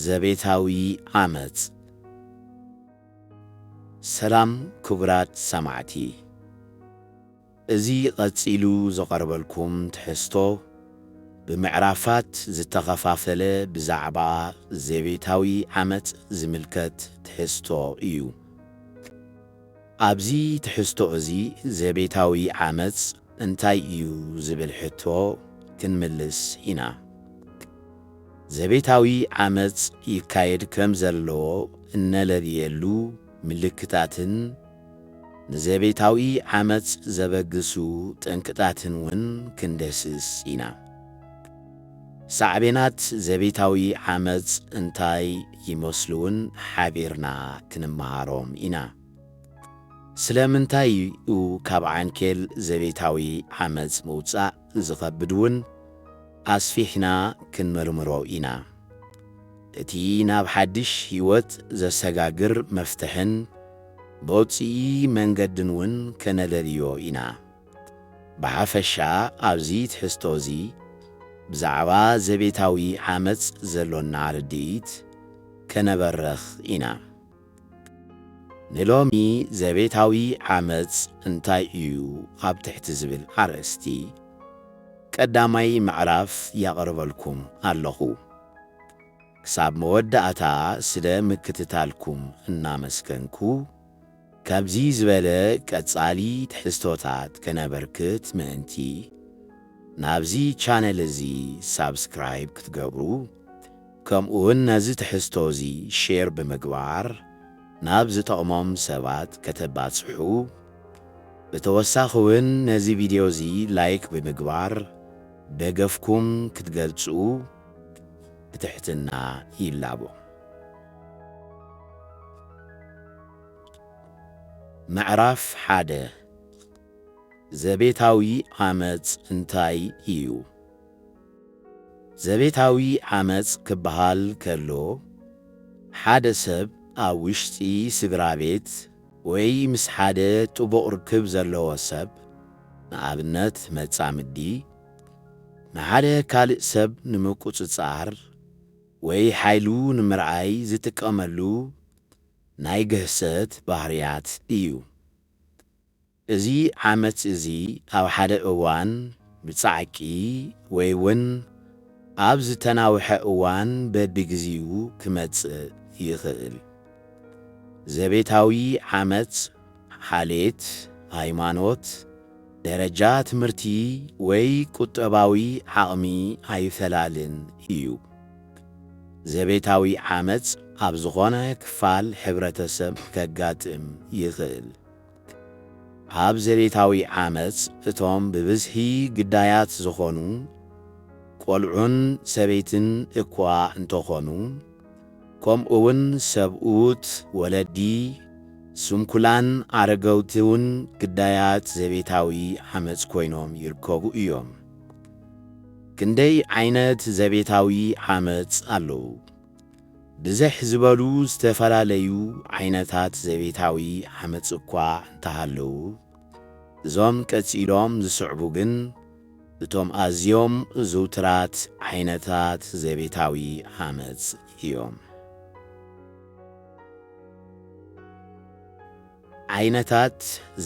ዘቤታዊ ዓመፅ ሰላም ክቡራት ሰማዕቲ እዚ ቀፂሉ ዘቀርበልኩም ትሕዝቶ ብምዕራፋት ዝተኸፋፈለ ብዛዕባ ዘቤታዊ ዓመፅ ዝምልከት ትሕዝቶ እዩ። ኣብዚ ትሕዝቶ እዚ ዘቤታዊ ዓመፅ እንታይ እዩ ዝብል ሕቶ ክንምልስ ኢና። ዘቤታዊ ዓመፅ ይካየድ ከም ዘለዎ እነለልየሉ ምልክታትን ንዘቤታዊ ዓመፅ ዘበግሱ ጠንቅጣትን ውን ክንደስስ ኢና። ሳዕቤናት ዘቤታዊ ዓመፅ እንታይ ይመስሉን ሓቢርና ክንመሃሮም ኢና። ስለምንታይ እዩ ካብ ዓንኬል ዘቤታዊ ዓመፅ ምውፃእ ዝኸብድውን ኣስፊሕና ክንመርምሮ ኢና። እቲ ናብ ሓድሽ ህይወት ዘሰጋግር መፍትሕን በውፅኢ መንገድን ውን ከነለልዮ ኢና። ብሓፈሻ ኣብዚ ትሕዝቶ እዚ ብዛዕባ ዘቤታዊ ዓመፅ ዘሎና ርድኢት ከነበረኽ ኢና። ንሎሚ ዘቤታዊ ዓመፅ እንታይ እዩ ኣብ ትሕቲ ዝብል ኣርእስቲ ቀዳማይ ምዕራፍ ያቐርበልኩም ኣለኹ። ክሳብ መወዳእታ ስለ ምክትታልኩም እናመስገንኩ ካብዚ ዝበለ ቀጻሊ ትሕዝቶታት ከነበርክት ምእንቲ ናብዚ ቻነል እዚ ሳብስክራይብ ክትገብሩ ከምኡውን ነዚ ትሕዝቶ እዚ ሼር ብምግባር ናብ ዝጠቕሞም ሰባት ከተባጽሑ ብተወሳኺ ውን ነዚ ቪድዮ እዚ ላይክ ብምግባር ደገፍኩም ክትገልጹ ብትሕትና ይላቦ። ምዕራፍ 1 ዘቤታዊ ዓመፅ እንታይ እዩ? ዘቤታዊ ዓመፅ ክበሃል ከሎ ሓደ ሰብ ኣብ ውሽጢ ስድራ ቤት ወይ ምስ ሓደ ጥቡቕ ርክብ ዘለዎ ሰብ ንኣብነት መጻምዲ ንሓደ ካልእ ሰብ ንምቁፅጻር ወይ ሓይሉ ንምርኣይ ዝጥቀመሉ ናይ ግህሰት ባህርያት እዩ። እዚ ዓመፅ እዚ ኣብ ሓደ እዋን ብጻዕቂ ወይ ውን ኣብ ዝተናውሐ እዋን በቢግዚኡ ክመጽእ ይኽእል። ዘቤታዊ ዓመፅ ሓሌት፣ ሃይማኖት፣ ደረጃ ትምህርቲ ወይ ቁጠባዊ ዓቕሚ ኣይፈላልን እዩ። ዘቤታዊ ዓመፅ ኣብ ዝኾነ ክፋል ሕብረተሰብ ከጋጥም ይኽእል። ኣብ ዘቤታዊ ዓመፅ እቶም ብብዝሒ ግዳያት ዝኾኑ ቆልዑን ሰበይትን እኳ እንተኾኑ ከምኡውን ሰብኡት፣ ወለዲ፣ ስንኩላን ኣረገውቲውን ግዳያት ዘቤታዊ ዓመፅ ኮይኖም ይርከቡ እዮም። ክንደይ ዓይነት ዘቤታዊ ዓመፅ ኣለዉ። ብዝሕ ዝበሉ ዝተፈላለዩ ዓይነታት ዘቤታዊ ዓመፅ እኳ እንተሃለዉ እዞም ቀፂሎም ዝስዕቡ ግን እቶም ኣዝዮም ዝውትራት ዓይነታት ዘቤታዊ ዓመፅ እዮም። ዓይነታት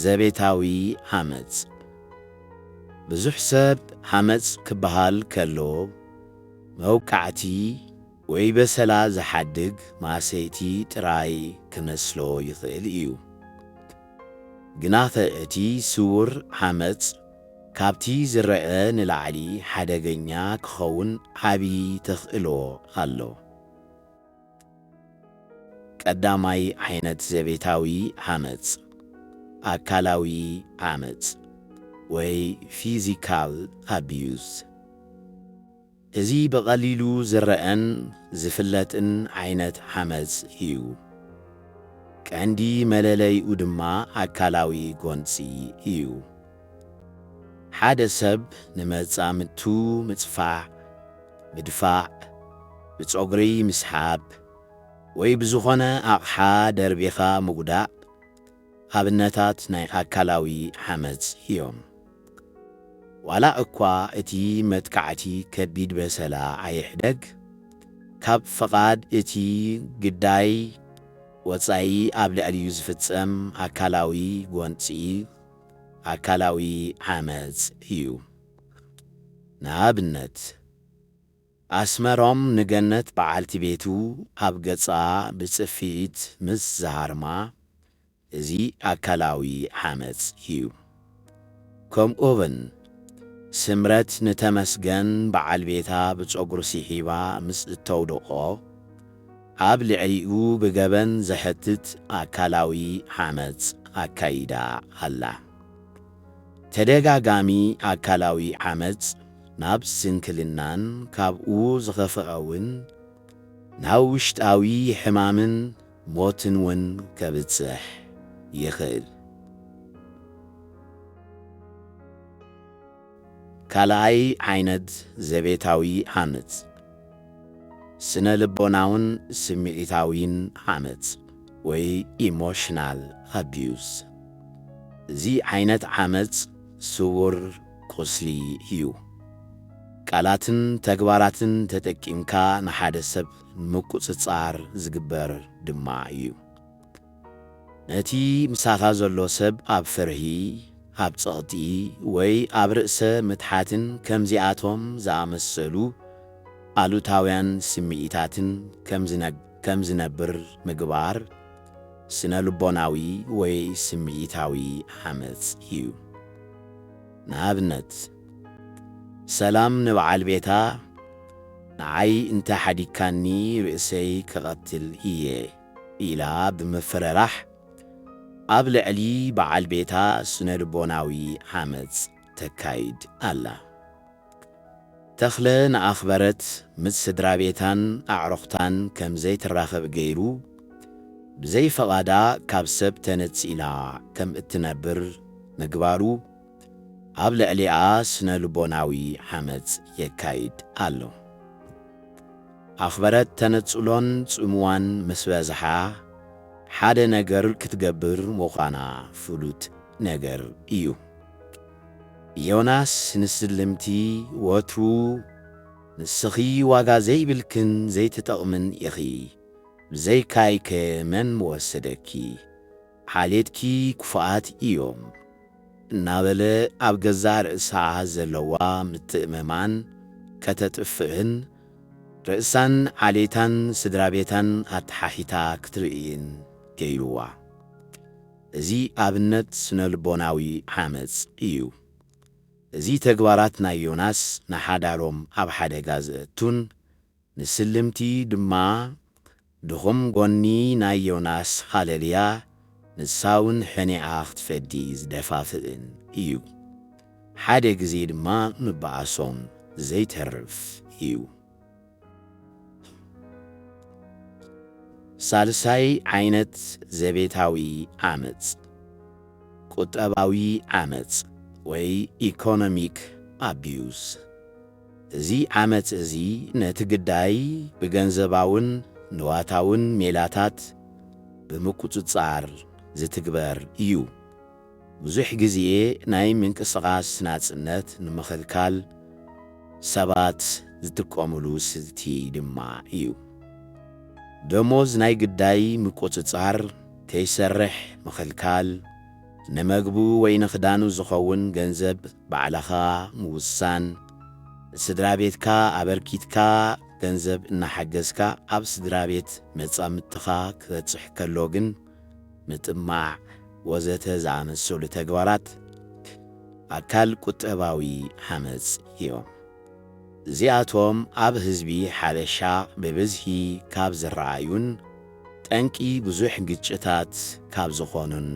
ዘቤታዊ ዓመፅ ብዙሕ ሰብ ዓመፅ ክበሃል ከሎ መውቃዕቲ ወይ በሰላ ዝሓድግ ማሰይቲ ጥራይ ክመስሎ ይኽእል እዩ። ግናኸ እቲ ስውር ዓመፅ ካብቲ ዝረአ ንላዕሊ ሓደገኛ ክኸውን ዓብዪ ተኽእሎ ኣሎ። ቀዳማይ ዓይነት ዘቤታዊ ዓመፅ ኣካላዊ ዓመፅ ወይ ፊዚካል ኣቢዩዝ። እዚ ብቐሊሉ ዝረአን ዝፍለጥን ዓይነት ዓመፅ እዩ። ቀንዲ መለለይኡ ድማ ኣካላዊ ጎንፂ እዩ። ሓደ ሰብ ንመጻምድቱ ምጽፋዕ፣ ምድፋዕ፣ ብፀጉሪ ምስሓብ ወይ ብዝኾነ ኣቕሓ ደርቢኻ ምጉዳእ ኣብነታት ናይ ኣካላዊ ዓመፅ እዮም። ዋላ እኳ እቲ መጥቃዕቲ ከቢድ በሰላ ኣይሕደግ ካብ ፍቓድ እቲ ግዳይ ወጻኢ ኣብ ልዕሊኡ ዝፍጸም ኣካላዊ ጎንፂ ኣካላዊ ዓመፅ እዩ። ንኣብነት ኣስመሮም ንገነት በዓልቲ ቤቱ ኣብ ገጻ ብጽፊት ምስ ዝሃርማ እዚ ኣካላዊ ዓመፅ እዩ። ከምኡ'ውን ስምረት ንተመስገን በዓል ቤታ ብፀጉሪ ሲሒባ ምስ እተውድቆ ኣብ ልዕሊኡ ብገበን ዘሕትት ኣካላዊ ዓመፅ ኣካይዳ ኣላ። ተደጋጋሚ ኣካላዊ ዓመፅ ናብ ስንክልናን ካብኡ ዝኸፍአውን ናብ ውሽጣዊ ሕማምን ሞትን ውን ከብጽሕ ይኽእል። ካልኣይ ዓይነት ዘቤታዊ ዓመፅ ስነ ልቦናውን ስምዒታዊን ዓመፅ ወይ ኢሞሽናል ኣቢዩዝ። እዚ ዓይነት ዓመፅ ስውር ቁስሊ እዩ። ቃላትን ተግባራትን ተጠቂምካ ንሓደ ሰብ ምቁፅጻር ዝግበር ድማ እዩ። ነቲ ምሳኻ ዘሎ ሰብ ኣብ ፍርሂ ኣብ ጸቕጢ ወይ ኣብ ርእሰ ምትሓትን ከምዚኣቶም ዝኣመሰሉ ኣሉታውያን ስምዒታትን ከም ዝነብር ምግባር ስነ ልቦናዊ ወይ ስምዒታዊ ዓመፅ እዩ። ንኣብነት ሰላም ንበዓል ቤታ ንዓይ እንተሓዲግካኒ ርእሰይ ክቐትል እየ ኢላ ብምፍረራሕ ኣብ ልዕሊ በዓል ቤታ ስነ ልቦናዊ ዓመፅ ተካይድ ኣላ። ተኽለ ንኣኽበረት ምስ ስድራ ቤታን ኣዕሩኽታን ከም ዘይትራኸብ ገይሩ ብዘይፈቓዳ ካብ ሰብ ተነፂላ ከም እትነብር ምግባሩ ኣብ ልዕሊኣ ስነ ልቦናዊ ዓመፅ የካይድ ኣሎ። ኣኽበረት ተነጽሎን ጽምዋን ምስ በዝሓ ሓደ ነገር ክትገብር ምዃና ፍሉጥ ነገር እዩ። ዮናስ ንስልምቲ ወትሩ ንስኺ ዋጋ ዘይብልክን ዘይትጠቕምን ኢኺ ብዘይካይከ መን ወሰደኪ ሓሌትኪ ክፉኣት እዮም እናበለ ኣብ ገዛ ርእሳ ዘለዋ ምትእምማን ከተጥፍእን ርእሳን ዓሌታን ስድራ ቤታን ኣተሓሒታ ክትርእይን ገይሩዋ። እዚ ኣብነት ስነ ልቦናዊ ዓመፅ እዩ። እዚ ተግባራት ናይ ዮናስ ንሓዳሮም ኣብ ሓደጋ ዘእቱን ንስልምቲ ድማ ድኹም ጎኒ ናይ ዮናስ ሃለልያ ንሳውን ሕኒዓ ክትፈዲ ዝደፋፍእን እዩ። ሓደ ጊዜ ድማ ምበኣሶም ዘይተርፍ እዩ። ሳልሳይ ዓይነት ዘቤታዊ ዓመፅ ቁጠባዊ ዓመፅ ወይ ኢኮኖሚክ ኣቢዩዝ። እዚ ዓመፅ እዚ ነቲ ግዳይ ብገንዘባውን ንዋታውን ሜላታት ብምቁፅጻር ዝትግበር እዩ። ብዙሕ ጊዜ ናይ ምንቅስቓስ ናጽነት ንምኽልካል ሰባት ዝጥቀሙሉ ስልቲ ድማ እዩ። ደሞዝ ናይ ግዳይ ምቁፅጻር ከይሰርሕ ምኽልካል፣ ንመግቡ ወይ ንኽዳኑ ዝኸውን ገንዘብ ባዕልኻ ምውሳን፣ ስድራ ቤትካ ኣበርኪትካ ገንዘብ እናሓገዝካ ኣብ ስድራ ቤት መጻምድትኻ ክበጽሕ ከሎ ግን ምጥማዕ ወዘተ ዝኣመሰሉ ተግባራት ኣካል ቁጠባዊ ዓመፅ እዮም። እዚኣቶም ኣብ ህዝቢ ሓበሻ ብብዝሒ ካብ ዝረኣዩን ጠንቂ ብዙሕ ግጭታት ካብ ዝኾኑን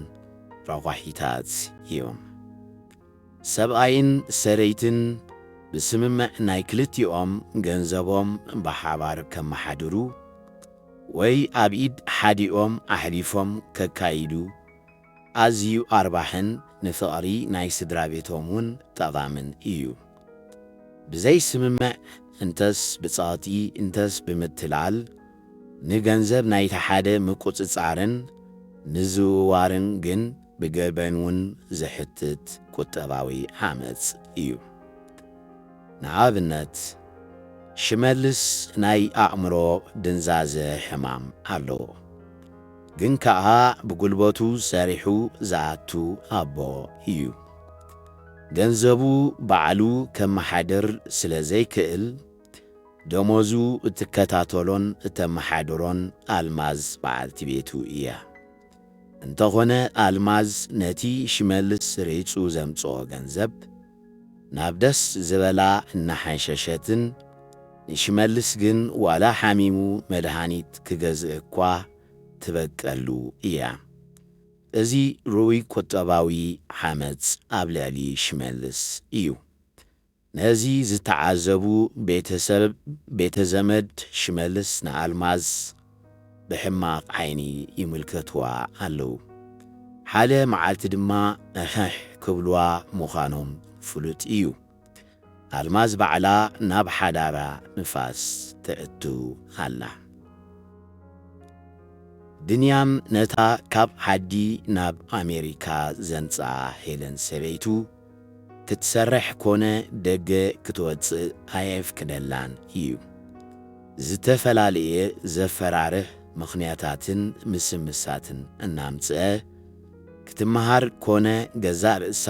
ረጓሒታት እዮም። ሰብኣይን ሰበይትን ብስምምዕ ናይ ክልቲኦም ገንዘቦም ብሓባር ከመሓድሩ ወይ ኣብ ኢድ ሓዲኦም ኣሕሊፎም ከካይዱ ኣዝዩ ኣርባሕን ንፍቕሪ ናይ ስድራ ቤቶም ውን ጠቓምን እዩ። ብዘይ ስምምዕ እንተስ ብጸቕጢ እንተስ ብምትላል ንገንዘብ ናይቲ ሓደ ምቁፅጻርን ንዝውዋርን ግን ብገበን ውን ዝሕትት ቁጠባዊ ዓመፅ እዩ። ንኣብነት ሽመልስ ናይ ኣእምሮ ድንዛዘ ሕማም ኣለዎ ግን ከዓ ብጉልበቱ ሰሪሑ ዝኣቱ ኣቦ እዩ ገንዘቡ ባዕሉ ከመሓድር ስለ ዘይክእል ደሞዙ እትከታተሎን እተመሓድሮን ኣልማዝ በዓልቲ ቤቱ እያ እንተኾነ ኣልማዝ ነቲ ሽመልስ ሬጹ ዘምጽኦ ገንዘብ ናብ ደስ ዝበላ እናሓንሸሸትን ንሽመልስ ግን ዋላ ሓሚሙ መድሃኒት ክገዝእ እኳ ትበቀሉ እያ እዚ ሩይ ቁጠባዊ ሓመጽ ኣብ ልዕሊ ሽመልስ እዩ ነዚ ዝተዓዘቡ ቤተ ዘመድ ሽመልስ ንኣልማዝ ብሕማቕ ዓይኒ ይምልከትዋ ኣለዉ ሓደ መዓልቲ ድማ እሕሕ ክብልዋ ምዃኖም ፍሉጥ እዩ ኣልማዝ ባዕላ ናብ ሓዳራ ንፋስ ትእቱ ኣላ ድንያም ነታ ካብ ዓዲ ናብ ኣሜሪካ ዘንጻ ሄለን ሰበይቱ ክትሰርሕ ኮነ ደገ ክትወፅእ ኣየፍቅደላን እዩ ዝተፈላለየ ዘፈራርህ ምኽንያታትን ምስምሳትን እናምጽአ ክትመሃር ኮነ ገዛ ርእሳ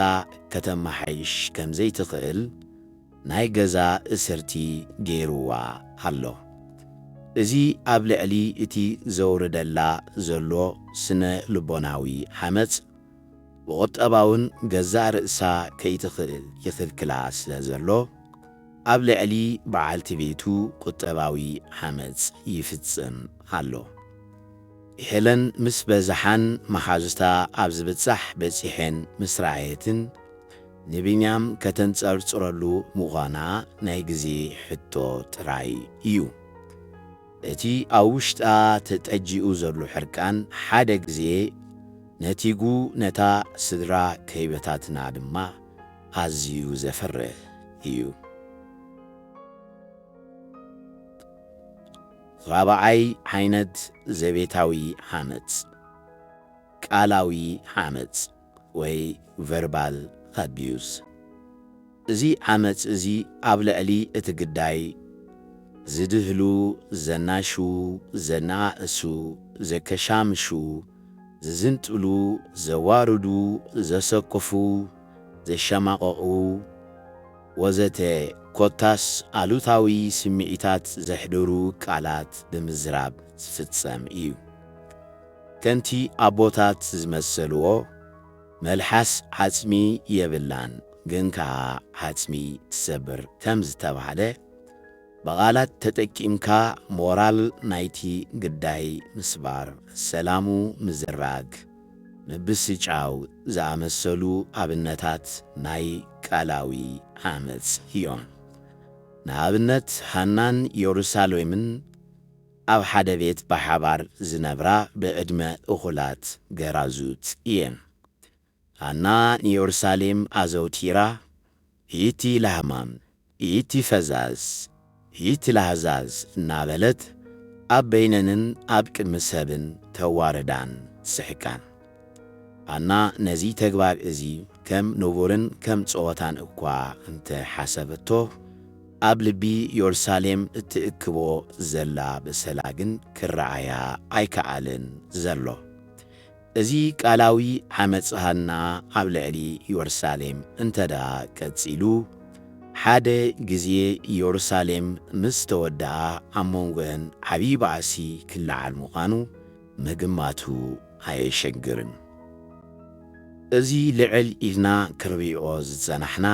ከተመሓይሽ ከም ዘይትኽእል ናይ ገዛ እስርቲ ገይሩዋ ኣሎ እዚ ኣብ ልዕሊ እቲ ዘውርደላ ዘሎ ስነ ልቦናዊ ሓመጽ ብቁጠባውን ገዛ ርእሳ ከይትኽእል ይኽልክላ ስለ ዘሎ ኣብ ልዕሊ በዓልቲ ቤቱ ቁጠባዊ ሓመጽ ይፍጽም ኣሎ ሄለን ምስ በዛሓን መሓዙታ ኣብ ዝብጻሕ በጺሐን ምስ ረኣየትን ንቢንያም ከተንጸርጽረሉ ምዃና ናይ ግዜ ሕቶ ጥራይ እዩ እቲ ኣብ ውሽጣ ተጠጂኡ ዘሎ ሕርቃን ሓደ ግዜ ነቲጉ ነታ ስድራ ከይበታትና ድማ ኣዝዩ ዘፈርህ እዩ ራብዓይ ዓይነት ዘቤታዊ ሓመጽ ቃላዊ ሓመጽ ወይ ቨርባል ኣቢዩዝ እዚ ዓመጽ እዚ ኣብ ልዕሊ እቲ ግዳይ ዝድህሉ ዘናሹ ዘናእሱ ዘከሻምሹ ዝዝንጥሉ ዘዋርዱ ዘሰክፉ ዘሸማቐቑ ወዘተ ኮታስ ኣሉታዊ ስምዒታት ዘሕድሩ ቃላት ብምዝራብ ዝፍጸም እዩ ከንቲ ኣቦታት ዝመሰልዎ መልሓስ ዓጽሚ የብላን ግን ከዓ ዓጽሚ ትሰብር ከም ዝተባሃለ በቓላት ተጠቂምካ ሞራል ናይቲ ግዳይ ምስባር ሰላሙ ምዝራግ ምብስጫው ዝኣመሰሉ ኣብነታት ናይ ቃላዊ ዓመጽ እዮም ንኣብነት ሃናን ኢየሩሳሌምን ኣብ ሓደ ቤት ብሓባር ዝነብራ ብዕድመ እኹላት ገራዙት እየን ሃና ንኢየሩሳሌም ኣዘውቲራ ይእቲ ለሃማም ይእቲ ፈዛዝ ይእቲ ለሃዛዝ እናበለት ኣብ በይነንን ኣብ ቅድሚ ሰብን ተዋርዳን ስሕቃን ሃና ነዚ ተግባር እዚ ከም ንቡርን ከም ጸወታን እኳ እንተ ሓሰበቶ ኣብ ልቢ ኢየሩሳሌም እትእክቦ ዘላ ብሰላ ግን ክረኣያ ኣይከኣልን ዘሎ እዚ ቃላዊ ዓመጽ ሃና ኣብ ልዕሊ ኢየሩሳሌም እንተዳ ቀጺሉ ሓደ ግዜ ኢየሩሳሌም ምስ ተወድኣ ኣብ መንጎአን ዓብዪ ባእሲ ክለዓል ምዃኑ ምግማቱ ኣየሸግርን እዚ ልዕል ኢልና ክርቢኦ ዝጸናሕና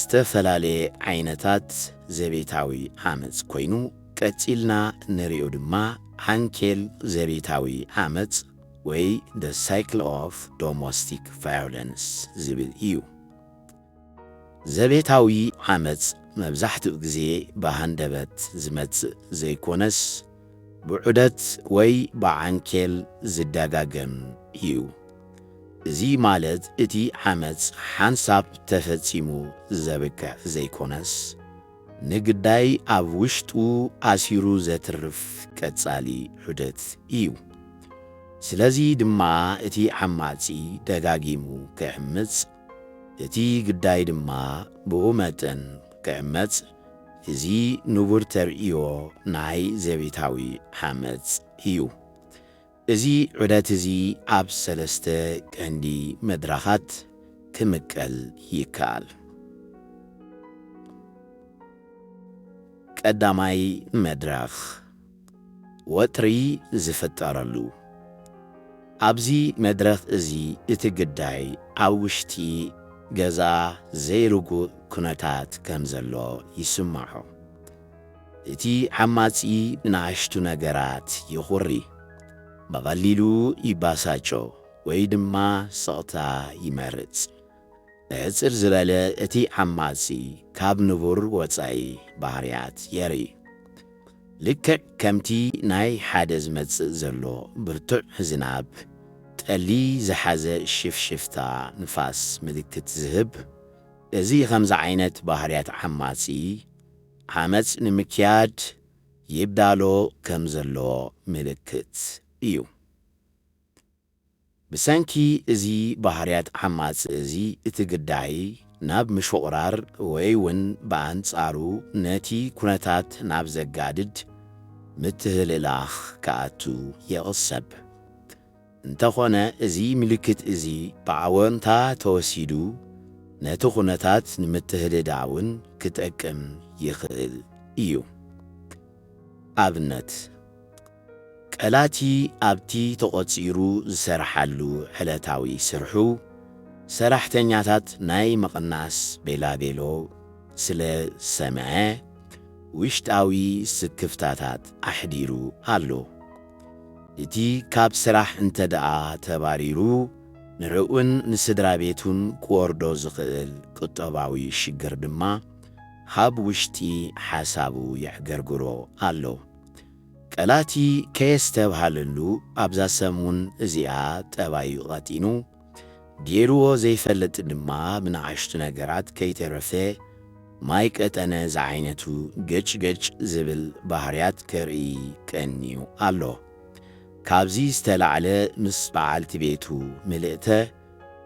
ዝተፈላለየ ዓይነታት ዘቤታዊ ዓመጽ ኮይኑ ቀጺልና ንሪኦ ድማ ሃንኬል ዘቤታዊ ዓመጽ ወይ the cycle of domestic violence ዝብል እዩ ዘቤታዊ ዓመጽ መብዛሕትኡ ግዜ ብሃንደበት ዝመጽእ ዘይኮነስ ብዑደት ወይ ብዓንኬል ዝደጋገም እዩ እዚ ማለት እቲ ዓመጽ ሓንሳብ ተፈጺሙ ዘብቅዕ ዘይኮነስ ንግዳይ ኣብ ውሽጡ ኣሲሩ ዘትርፍ ቀጻሊ ዑደት እዩ ስለዚ ድማ እቲ ዓማጺ ደጋጊሙ ክዕምጽ እቲ ግዳይ ድማ ብኡ መጠን ክዕመጽ እዚ ንቡር ተርእዮ ናይ ዘቤታዊ ሓመፅ እዩ። እዚ ዑደት እዚ ኣብ 3 ቀንዲ መድረኻት ክምቀል ይከኣል። ቀዳማይ መድረኽ ወጥሪ ዝፍጠረሉ። ኣብዚ መድረኽ እዚ እቲ ግዳይ ኣብ ውሽጢ ገዛ ዘይርጉእ ኩነታት ከም ዘሎ ይስምዖ። እቲ ሓማጺ ንኣሽቱ ነገራት ይኹሪ፣ ብቐሊሉ ይባሳጮ ወይ ድማ ስቕታ ይመርጽ። ሕፅር ዝበለ እቲ ሓማጺ ካብ ንቡር ወጻኢ ባህርያት የርኢ። ልክዕ ከምቲ ናይ ሓደ ዝመጽእ ዘሎ ብርቱዕ ዝናብ ጠሊ ዝሓዘ ሽፍሽፍታ ንፋስ ምልክት ዝህብ። እዚ ከምዚ ዓይነት ባህርያት ሓማጺ ዓመፅ ንምክያድ ይብዳሎ ከም ዘሎ ምልክት እዩ። ብሰንኪ እዚ ባህርያት ዓማፅ እዚ እቲ ግዳይ ናብ ምሽቑራር ወይ እውን ብኣንጻሩ ነቲ ኩነታት ናብ ዘጋድድ ምትህልላኽ ከኣቱ የቕሰብ። እንተኾነ እዚ ምልክት እዚ ብኣወንታ ተወሲዱ ነቲ ኩነታት ንምትህልዳውን ክጠቅም ይኽእል እዩ። ኣብነት ቀላቲ ኣብቲ ተቖፂሩ ዝሰርሓሉ ዕለታዊ ስርሑ ሰራሕተኛታት ናይ መቕናስ ቤላቤሎ ስለ ሰምዐ ውሽጣዊ ስክፍታታት ኣሕዲሩ ኣሎ። እቲ ካብ ስራሕ እንተ ደኣ ተባሪሩ ንዕኡን ንስድራ ቤቱን ክወርዶ ዝኽእል ቁጠባዊ ሽግር ድማ ካብ ውሽጢ ሓሳቡ የሕገርግሮ ኣሎ። ቀላቲ ከየስተብሃለሉ ኣብዛ ሰሙን እዚኣ ጠባዩ ቐጢኑ ጌርዎ ዘይፈልጥ ድማ ብንኣሽቱ ነገራት ከይተረፈ ማይ ቀጠነ ዝዓይነቱ ገጭገጭ ዝብል ባህርያት ከርኢ ቀኒዩ ኣሎ። ካብዚ ዝተላዕለ ምስ በዓልቲ ቤቱ ምልእተ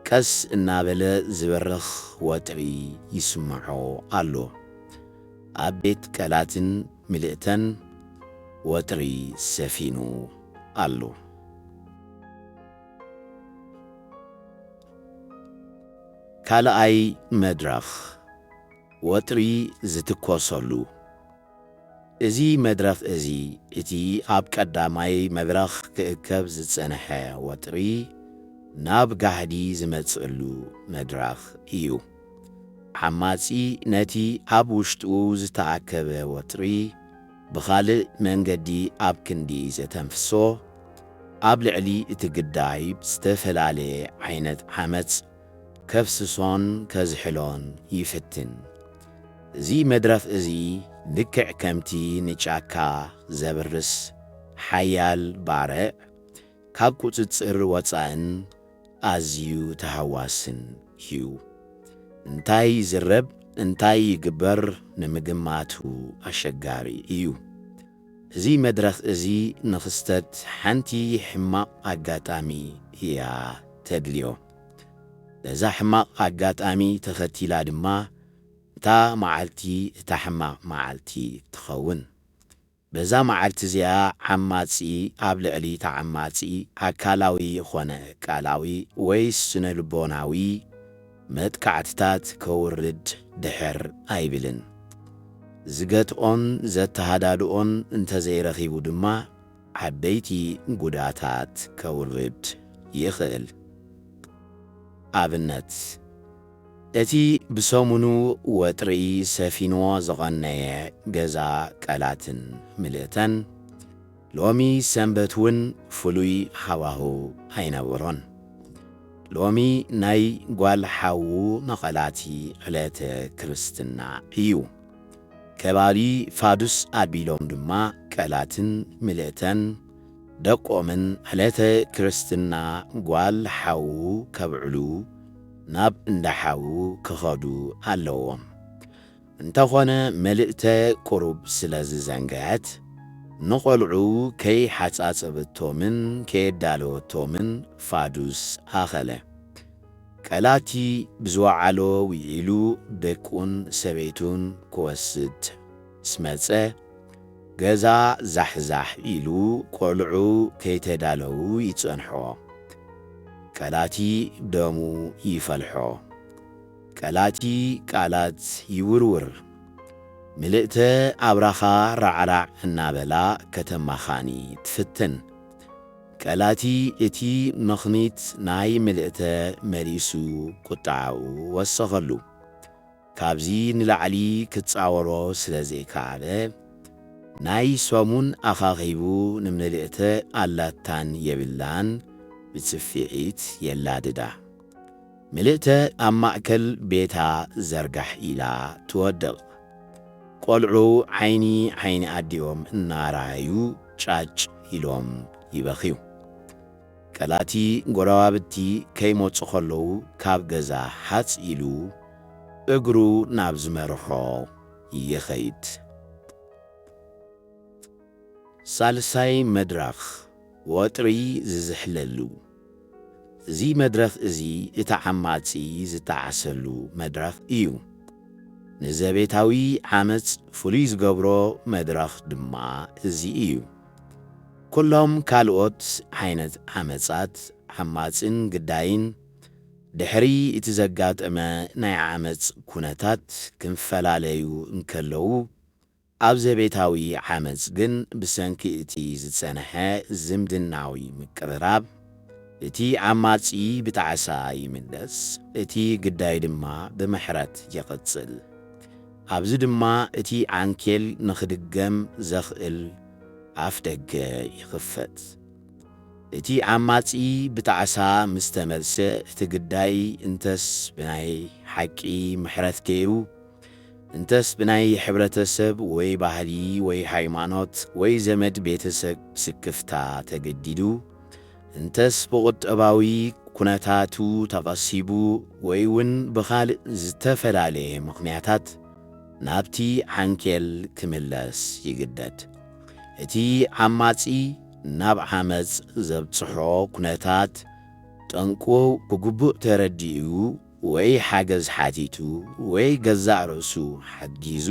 ቀስ እናበለ ዝበርኽ ወጥሪ ይስምዖ ኣሎ። ኣብ ቤት ቀላትን ምልእተን ወጥሪ ሰፊኑ ኣሎ። ካልኣይ መድረኽ ወጥሪ ዝትኰሰሉ። እዚ መድረኽ እዚ እቲ ኣብ ቀዳማይ መብረኽ ክእከብ ዝጸንሐ ወጥሪ ናብ ጋህዲ ዝመጽእሉ መድረኽ እዩ። ሓማጺ ነቲ ኣብ ውሽጡ ዝተኣከበ ወጥሪ ብኻልእ መንገዲ ኣብ ክንዲ ዘተንፍሶ ኣብ ልዕሊ እቲ ግዳይ ዝተፈላለየ ዓይነት ዓመፅ ከፍስሶን ከዝሕሎን ይፍትን። እዚ መድረኽ እዚ ልክዕ ከምቲ ንጫካ ዘብርስ ሓያል ባርዕ ካብ ቁፅጽር ወፃእን ኣዝዩ ተሃዋስን እዩ። እንታይ ዝረብ እንታይ ይግበር ንምግማቱ ኣሸጋሪ እዩ። እዚ መድረኽ እዚ ንኽስተት ሓንቲ ሕማቕ ኣጋጣሚ እያ ተድልዮ። ነዛ ሕማቕ ኣጋጣሚ ተኸቲላ ድማ እታ መዓልቲ እታ ሕማቕ መዓልቲ ትኸውን። በዛ መዓልቲ እዚኣ ዓማጺ ኣብ ልዕሊ እታ ዓማጺ ኣካላዊ ይኾነ ቃላዊ ወይ ስነ ልቦናዊ መጥቃዕትታት ከውርድ ድሕር ኣይብልን። ዝገትኦን ዘተሃዳድኦን እንተዘይረኺቡ ድማ ዓበይቲ ጉዳታት ከውርድ ይኽእል። ኣብነት እቲ ብሰሙኑ ወጥሪ ሰፊንዎ ዝቐነየ ገዛ ቀላትን ምልእተን ሎሚ ሰንበት እውን ፍሉይ ሃዋህው ኣይነበሮን። ሎሚ ናይ ጓል ሓዉ መቐላቲ ዕለተ ክርስትና እዩ። ከባቢ ፋዱስ ኣቢሎም ድማ ቀላትን ምልእተን ደቆምን ዕለተ ክርስትና ጓል ሓዉ ከብዕሉ ናብ እንዳሓዉ ክኸዱ ኣለዎም። እንተኾነ መልእክተ ቁሩብ ስለ ዝዘንግዐት ንቖልዑ ከይሓጻጸበቶምን ከየዳለወቶምን ፋዱስ ኣኸለ። ቀላቲ ብዝወዓሎ ውዒሉ ደቁን ሰበይቱን ክወስድ ስመጸ ገዛ ዛሕዛሕ ኢሉ ቆልዑ ከይተዳለው ይጸንሖ ቀላቲ ደሙ ይፈልሖ ቀላቲ ቃላት ይውርውር ምልእተ አብራኻ ራዕራዕ እናበላ ከተማኻኒ ትፍትን ቀላቲ እቲ መኽኒት ናይ ምልእተ መሊሱ ቁጣዓኡ ወሰኸሉ ካብዚ ንላዕሊ ክትጻወሮ ስለ ዘይከኣለ ናይ ሶሙን ኣኻኺቡ ንምልእተ ኣላታን የብላን ብጽፊዒት የላድዳ ምልእተ ኣብ ማእከል ቤታ ዘርጋሕ ኢላ ትወድቕ ቆልዑ ዓይኒ ኣዲኦም እናራዩ ጫጭ ኢሎም ይበኺዩ ቀላቲ ጎረባብቲ ከይሞፁ ኸለዉ ካብ ገዛ ሓጽ ኢሉ እግሩ ናብ ዝመርሖ ይኸይድ ሳልሳይ መድረኽ ወጥሪ ዝዝሕለሉ እዚ መድረኽ እዚ እታ ዓማጺ ዝተዓሰሉ መድረኽ እዩ ንዘቤታዊ ዓመፅ ፍሉይ ዝገብሮ መድረኽ ድማ እዚ እዩ ኩሎም ካልኦት ዓይነት ዓመጻት ዓማፅን ግዳይን ድሕሪ እቲ ዘጋጠመ ናይ ዓመፅ ኩነታት ክንፈላለዩ እንከለዉ ኣብ ዘቤታዊ ዓመፅ ግን ብሰንኪ እቲ ዝጸንሐ ዝምድናዊ ምቅርራብ እቲ ዓማጺ ብጣዕሳ ይምለስ እቲ ግዳይ ድማ ብምሕረት ይቕጽል ኣብዚ ድማ እቲ ዓንኬል ንኽድገም ዘኽእል ኣፍ ደገ ይኽፈት እቲ ዓማጺ ብጣዕሳ ምስ ተመልሰ እቲ ግዳይ እንተስ ብናይ ሓቂ ምሕረት ገይሩ እንተስ ብናይ ሕብረተሰብ ወይ ባህሊ ወይ ሃይማኖት ወይ ዘመድ ቤተሰብ ስክፍታ ተገዲዱ እንተስ ብቁጠባዊ ኩነታቱ ተቐሲቡ ወይ እውን ብኻልእ ዝተፈላለየ ምኽንያታት ናብቲ ዓንኬል ክምለስ ይግደድ እቲ ዓማጺ ናብ ዓመፅ ዘብጽሖ ኩነታት ጠንቁ ብግቡእ ተረዲኡ ወይ ሓገዝ ሓቲቱ ወይ ገዛእ ርእሱ ሓጊዙ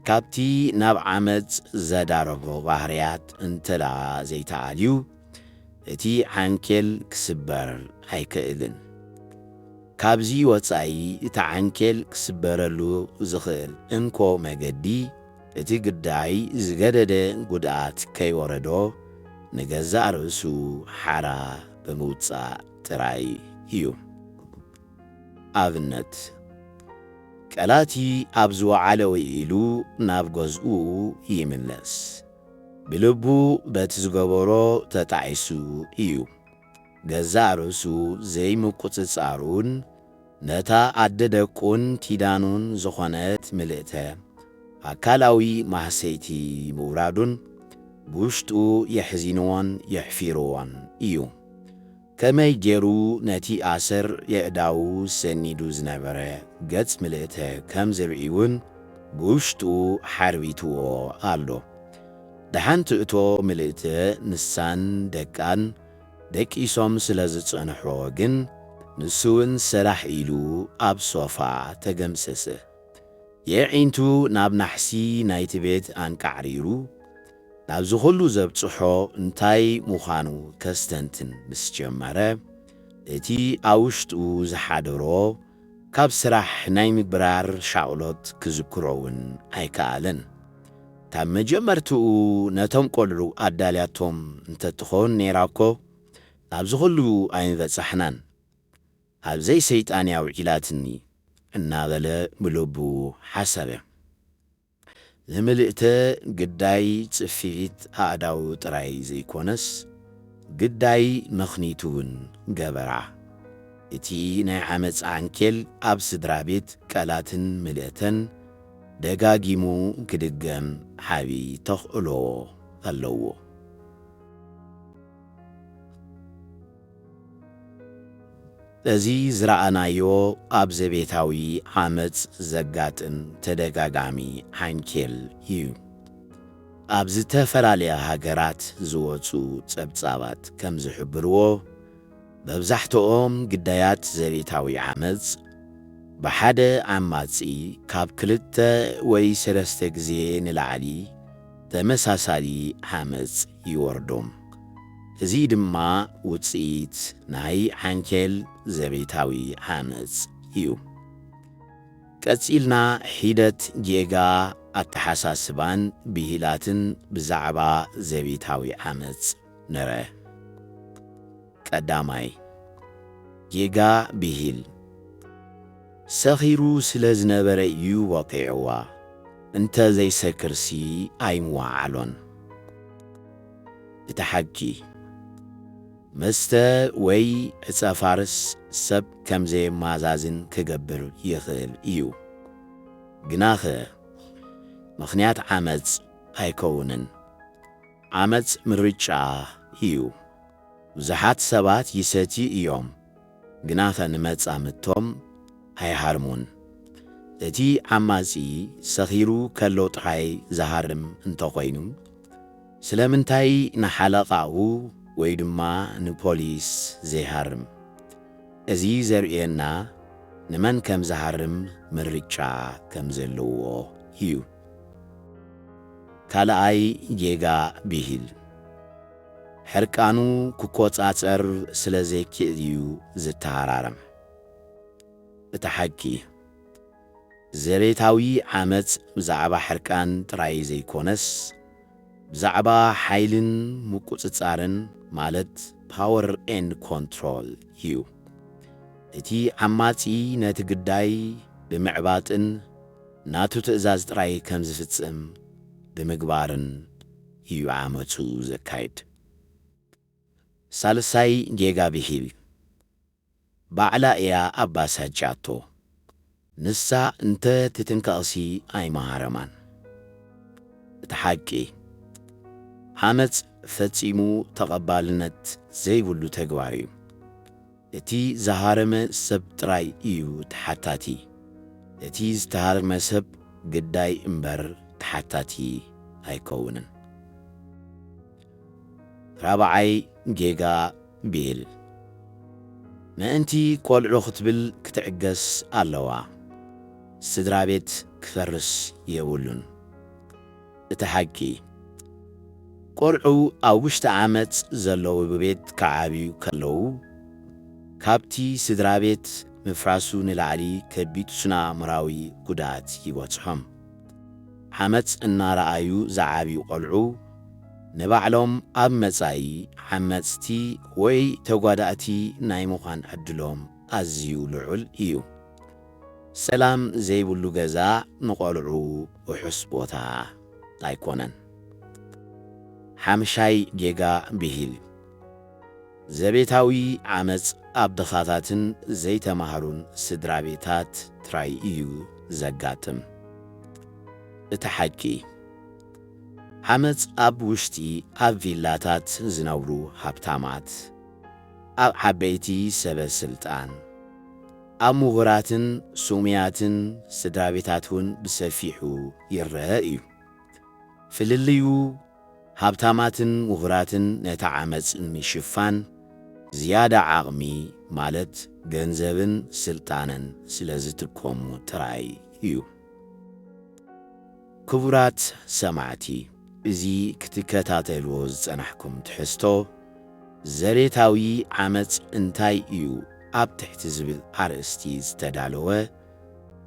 ካብቲ ናብ ዓመፅ ዘዳረጎ ባህርያት እንተላ ዘይተዓልዩ እቲ ዓንኬል ክስበር ኣይክእልን ካብዚ ወጻኢ እቲ ዓንኬል ክስበረሉ ዝኽእል እንኮ መገዲ እቲ ግዳይ ዝገደደ ጉድኣት ከይወረዶ ንገዛእ ርእሱ ሓራ ብምውጻእ ጥራይ እዩ ኣብነት ቀላቲ ኣብ ዝወዓለ ኢሉ ናብ ገዝኡ ይምለስ ብልቡ በቲ ዝገበሮ ተጣዒሱ እዩ ገዛእ ርእሱ ዘይምቁጽጻሩን ነታ ኣደ ደቁን ቲዳኑን ዝኾነት ምልእተ ኣካላዊ ማህሰይቲ ምውራዱን ብውሽጡ የሕዚንዎን የሕፊርዎን እዩ ከመይ ገይሩ ነቲ ኣሰር የእዳው ሰኒዱ ዝነበረ ገጽ ምልእተ ከም ዘብዒውን ብውሽጡ ሓርቢትዎ ኣሎ ደሓንቲ እቶ ምልእተ ንሳን ደቃን ደቂሶም ስለ ዝጸንሖ ግን ንሱውን ሰራሕ ኢሉ ኣብ ሶፋ ተገምሰሰ የዒንቱ ናብ ናሕሲ ናይቲ ቤት አንቃዕሪሩ ናብ ዝኹሉ ዘብጽሖ እንታይ ምዃኑ ከስተንትን ምስ ጀመረ እቲ ኣብ ውሽጡ ዝሓደሮ ካብ ስራሕ ናይ ምግባር ሻቕሎት ክዝክሮውን ኣይከኣለን ካብ መጀመርትኡ ነቶም ቆልዑ ኣዳልያቶም እንተትኾን ነይራኮ ናብ ዝኹሉ ኣይንበጻሕናን ኣብዘይ ሰይጣንያዊ ዒላትኒ እናበለ ብልቡ ሓሰበ ንምልእተ ግዳይ ጽፊት ኣእዳው ጥራይ ዘይኮነስ ግዳይ መኽኒቱውን ገበራ እቲ ናይ ዓመፅ ዓንኬል ኣብ ስድራ ቤት ቀላትን ምልእተን ደጋጊሙ ክድገም ሓቢ ተኽእሎ ኣለዎ እዚ ዝረኣናዮ ኣብ ዘቤታዊ ዓመፅ ዘጋጥም ተደጋጋሚ ዓንኬል እዩ ኣብ ዝተፈላለያ ሃገራት ዝወፁ ጸብጻባት ከም ዝሕብርዎ መብዛሕትኦም ግዳያት ዘቤታዊ ዓመፅ ብሓደ ዓማጺ ካብ 2 ወይ 3 ግዜ ንላዕሊ ተመሳሳሊ ዓመፅ ይወርዶም። እዚ ድማ ውፅኢት ናይ ዓንኬል ዘቤታዊ ዓመፅ እዩ። ቀጺልና ሒደት ጌጋ ኣተሓሳስባን ብሂላትን ብዛዕባ ዘቤታዊ ዓመፅ ንርአ። ቀዳማይ ጌጋ ብሂል ሰኺሩ ስለ ዝነበረ እዩ ወቂዕዋ እንተ ዘይሰክርሲ ኣይምዋዓሎን። እቲ ሓቂ መስተ ወይ ዕፀ ፋርስ ሰብ ከም ዘየማዛዝን ክገብር ይኽእል እዩ። ግናኸ ምኽንያት ዓመፅ ኣይከውንን። ዓመፅ ምርጫ እዩ። ብዙሓት ሰባት ይሰቲ እዮም፣ ግናኸ ንመጻምቶም ኣይሃርሙን። እቲ ዓማጺ ሰኺሩ ከሎ ጥራይ ዝሃርም እንተኾይኑ ስለምንታይ ንሓለቓኡ ወይ ድማ ንፖሊስ ዘይሃርም? እዚ ዘርኤና ንመን ከም ዝሃርም ምርጫ ከም ዘለዎ እዩ። ካልኣይ ጌጋ ብሂል ሕርቃኑ ክቆጻጸር ስለ ዘይክእል እዩ ዝተሃራረም። እቲ ሓቂ ዘቤታዊ ዓመፅ ብዛዕባ ሕርቃን ጥራይ ዘይኮነስ ብዛዕባ ሓይልን ምቁጽጻርን ማለት ፓወር ኤንድ ኮንትሮል እዩ። እቲ ዓማጺ ነቲ ግዳይ ብምዕባጥን ናቱ ትእዛዝ ጥራይ ከም ዝፍጽም ብምግባርን እዩ ዓመፁ ዘካይድ። ሳልሳይ ጌጋ ብሂል ባዕላ እያ ኣባሳጫቶ ንሳ እንተ ትትንከቕሲ ኣይመሃረማን። እቲ ሓቂ ዓመፅ ፈጺሙ ተቐባልነት ዘይብሉ ተግባር እዩ። እቲ ዝሃረመ ሰብ ጥራይ እዩ ተሓታቲ። እቲ ዝተሃርመ ሰብ ግዳይ እምበር ተሓታቲ ኣይከውንን። ራብዓይ ጌጋ ብሂል ምእንቲ ቈልዑ ክትብል ክትዕገስ ኣለዋ፣ ስድራ ቤት ክፈርስ የብሉን። እቲ ሓቂ ቈልዑ ኣብ ውሽጢ ዓመፅ ዘለዉ ብቤት ክዓብዩ ከለዉ ካብቲ ስድራ ቤት ምፍራሱ ንላዕሊ ከቢድ ሱናምራዊ ጉዳት ይበጽሖም። ዓመፅ እናረኣዩ ዝዓብዩ ቈልዑ ንባዕሎም ኣብ መጻኢ ዓመፅቲ ወይ ተጓዳእቲ ናይ ምዃን ዕድሎም ኣዝዩ ልዑል እዩ። ሰላም ዘይብሉ ገዛ ንቈልዑ ውሑስ ቦታ ኣይኮነን። ሓምሻይ ጌጋ ብሂል ዘቤታዊ ዓመፅ ኣብ ድኻታትን ዘይተማሃሩን ስድራ ቤታት ጥራይ እዩ ዘጋጥም። እቲ ሓቂ ዓመፅ ኣብ ውሽጢ ኣብ ቪላታት ዝነብሩ ሃብታማት፣ ኣብ ዓበይቲ ሰበስልጣን፣ ኣብ ምሁራትን ሱሙያትን ስድራ ቤታት እውን ብሰፊሑ ይርአ እዩ። ፍልልዩ ሃብታማትን ምሁራትን ነታ ዓመፅ ንምሽፋን ዝያዳ ዓቕሚ ማለት ገንዘብን ስልጣንን ስለ ዝትከሙ ጥራይ እዩ። ክቡራት ሰማዕቲ እዚ ክትከታተልዎ ዝጸናሕኩም ትሕዝቶ ዘቤታዊ ዓመፅ እንታይ እዩ ኣብ ትሕቲ ዝብል ኣርእስቲ ዝተዳለወ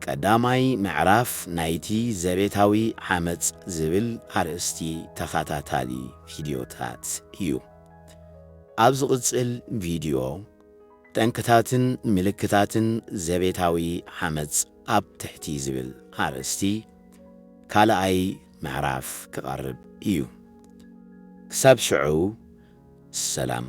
ቀዳማይ ምዕራፍ ናይቲ ዘቤታዊ ዓመፅ ዝብል ኣርእስቲ ተኸታታሊ ቪድዮታት እዩ። ኣብ ዝቕጽል ቪድዮ ጠንቅታትን ምልክታትን ዘቤታዊ ዓመፅ ኣብ ትሕቲ ዝብል ኣርእስቲ ካልኣይ ምዕራፍ ክቐርብ እዩ። ክሳብ ሽዑ ሰላም።